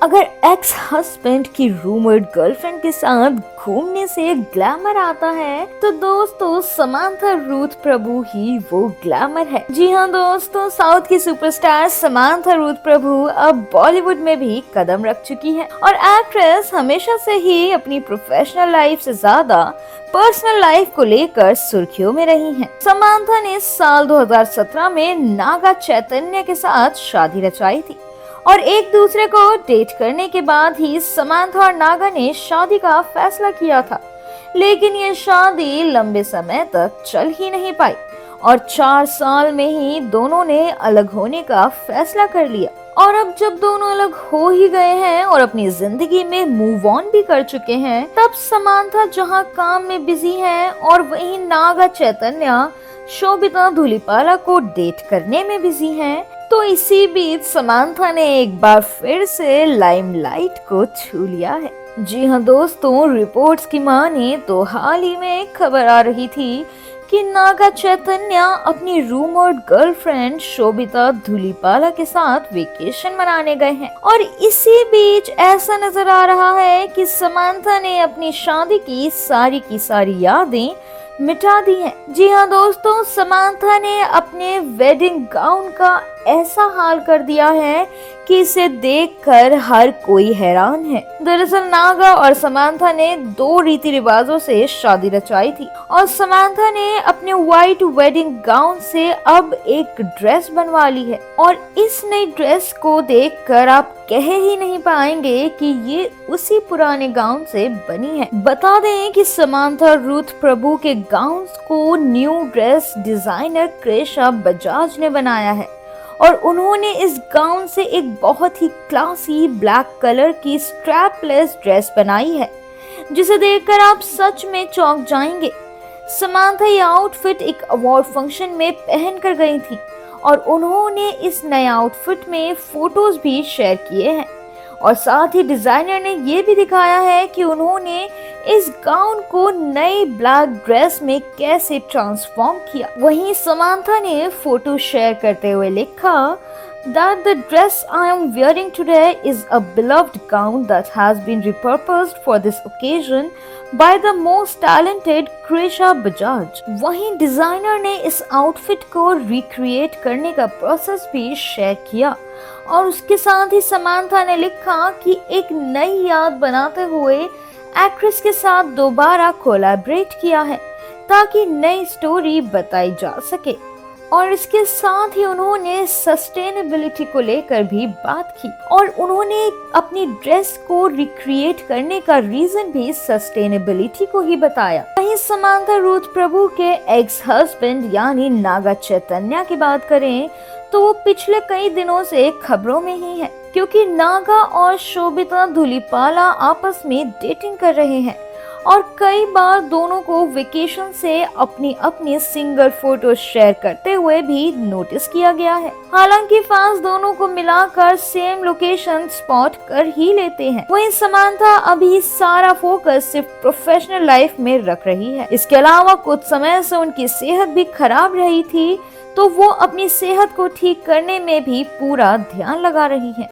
अगर ex husband की rumoured girlfriend के साथ घूमने से ग्लैमर आता है तो दोस्तों समांथा रूथ प्रभु ही वो ग्लैमर है। जी हाँ दोस्तों, साउथ की सुपरस्टार समांथा रूथ प्रभु अब बॉलीवुड में भी कदम रख चुकी है और एक्ट्रेस हमेशा से ही अपनी प्रोफेशनल लाइफ से ज्यादा पर्सनल लाइफ को लेकर सुर्खियों में रही हैं। समांथा ने साल 2017 में नागा चैतन्य के साथ शादी रचाई थी और एक दूसरे को डेट करने के बाद ही समांथा और नागा ने शादी का फैसला किया था। लेकिन ये शादी लंबे समय तक चल ही नहीं पाई और 4 साल में ही दोनों ने अलग होने का फैसला कर लिया। और अब जब दोनों अलग हो ही गए हैं और अपनी जिंदगी में मूव ऑन भी कर चुके हैं, तब समांथा जहां काम में बिजी है और वहीं नागा चैतन्य शोभिता धूलिपाला को डेट करने में बिजी हैं। तो इसी बीच समांथा ने एक बार फिर से लाइमलाइट को छू लिया है। जी हाँ दोस्तों, रिपोर्ट्स की माने तो हाल ही में एक खबर आ रही थी कि नागा चैतन्य अपनी रूमर्ड गर्लफ्रेंड शोभिता धूलिपाला के साथ वेकेशन मनाने गए हैं और इसी बीच ऐसा नजर आ रहा है कि समांथा ने अपनी शादी की सारी यादें मिटा दी है। जी हाँ दोस्तों, समांथा ने अपने वेडिंग गाउन का ऐसा हाल कर दिया है कि इसे देखकर हर कोई हैरान है। दरअसल नागा और समांथा ने 2 रीति रिवाजों से शादी रचाई थी और समांथा ने अपने व्हाइट वेडिंग गाउन से अब एक ड्रेस बनवा ली है और इस नई ड्रेस को देखकर आप कह ही नहीं पाएंगे कि ये उसी पुराने गाउन से बनी है। बता दें कि समांथा रूथ प्रभु के गाउन को न्यू ड्रेस डिजाइनर क्रेशा बजाज ने बनाया है और उन्होंने इस गाउन से एक बहुत ही क्लासी ब्लैक कलर की स्ट्रैपलेस ड्रेस बनाई है जिसे देखकर आप सच में चौंक जाएंगे। समांथा ये आउटफिट एक अवार्ड फंक्शन में पहन कर गई थी और उन्होंने इस नए आउटफिट में फोटोज भी शेयर किए हैं और साथ ही डिजाइनर ने ये भी दिखाया है कि उन्होंने इस गाउन को नई ब्लैक ड्रेस में कैसे ट्रांसफॉर्म किया। वहीं समांथा ने फोटो शेयर करते हुए लिखा that the dress I am wearing today is a beloved gown that has been repurposed for this occasion by the most talented Krisha Bajaj। वहीं डिजाइनर ने इस आउटफिट को रिक्रिएट करने का प्रोसेस भी शेयर किया और उसके साथ ही समांथा ने लिखा कि एक नई याद बनाते हुए एक्ट्रेस के साथ दोबारा कोलैबोरेट किया है ताकि नई स्टोरी बताई जा सके और इसके साथ ही उन्होंने सस्टेनेबिलिटी को लेकर भी बात की और उन्होंने अपनी ड्रेस को रिक्रिएट करने का रीजन भी सस्टेनेबिलिटी को ही बताया। वहीं समांथा रूथ प्रभु के एक्स हस्बैंड यानी नागा चैतन्य की बात करें तो वो पिछले कई दिनों से खबरों में ही है क्योंकि नागा और शोभिता धूलिपाला आपस में डेटिंग कर रहे हैं और कई बार दोनों को वेकेशन से अपनी सिंगल फोटो शेयर करते हुए भी नोटिस किया गया है। हालांकि फैंस दोनों को मिलाकर सेम लोकेशन स्पॉट कर ही लेते हैं। वहीं समांथा अभी सारा फोकस सिर्फ प्रोफेशनल लाइफ में रख रही है। इसके अलावा कुछ समय से उनकी सेहत भी खराब रही थी तो वो अपनी सेहत को ठीक करने में भी पूरा ध्यान लगा रही है।